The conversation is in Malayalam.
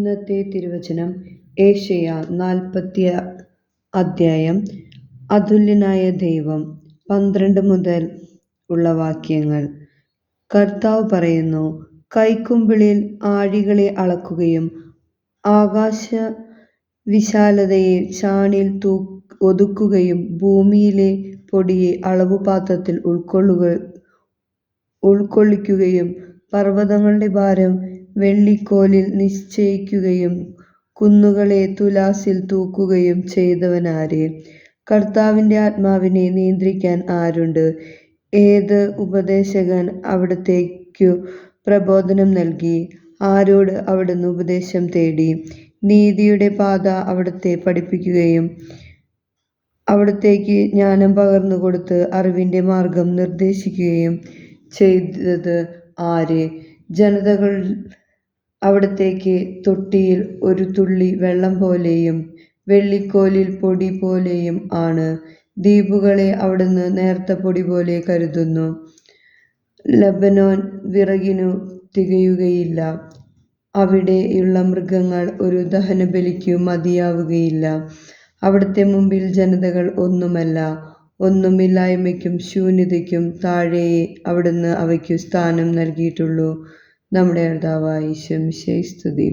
ഇന്നത്തെ തിരുവചനം ഏശയ്യാ 40 അധ്യായം അതുല്യനായ ദൈവം 12 മുതൽ ഉള്ള വാക്യങ്ങൾ. കർത്താവ് പറയുന്നു, കൈക്കുമ്പിളിൽ ആഴികളെ അളക്കുകയും ആകാശ വിശാലതയെ ചാണിൽ ഒതുക്കുകയും ഭൂമിയിലെ പൊടിയെ അളവുപാത്രത്തിൽ ഉൾക്കൊള്ളിക്കുകയും പർവ്വതങ്ങളുടെ ഭാരം വെള്ളിക്കോലിൽ നിശ്ചയിക്കുകയും കുന്നുകളെ തുലാസിൽ തൂക്കുകയും ചെയ്തവനാര്? കർത്താവിന്റെ ആത്മാവിനെ നിയന്ത്രിക്കാൻ ആരുണ്ട്? ഏത് ഉപദേശകൻ അവിടുത്തേക്കു പ്രബോധനം നൽകി? ആരോട് അവിടുന്ന് ഉപദേശം തേടി? നീതിയുടെ പാത അവിടുത്തെ പഠിപ്പിക്കുകയും അവിടുത്തേക്ക് ജ്ഞാനം പകർന്നുകൊടുത്ത് അറിവിന്റെ മാർഗം നിർദ്ദേശിക്കുകയും ചെയ്തത് ആര്? ജനതകൾ അവിടുത്തേക്ക് തൊട്ടിയിൽ ഒരു തുള്ളി വെള്ളം പോലെയും വെള്ളിക്കോലിൽ പൊടി പോലെയും ആണ്. ദ്വീപുകളെ അവിടുന്ന് നേർത്ത പൊടി പോലെ കരുതുന്നു. ലബനോൻ വിറകിനു തികയുകയില്ല, അവിടെയുള്ള മൃഗങ്ങൾ ഒരു ദഹനബലിക്കു മതിയാവുകയില്ല. അവിടുത്തെ മുമ്പിൽ ജനതകൾ ഒന്നുമല്ല, ഒന്നുമില്ലായ്മയ്ക്കും ശൂന്യതയ്ക്കും താഴെയേ അവിടുന്ന് അവയ്ക്കു സ്ഥാനം നൽകിയിട്ടുള്ളൂ. നമ്മുടെ കർത്താവായ ഈശോ മിശിഹായെ സ്തുതി.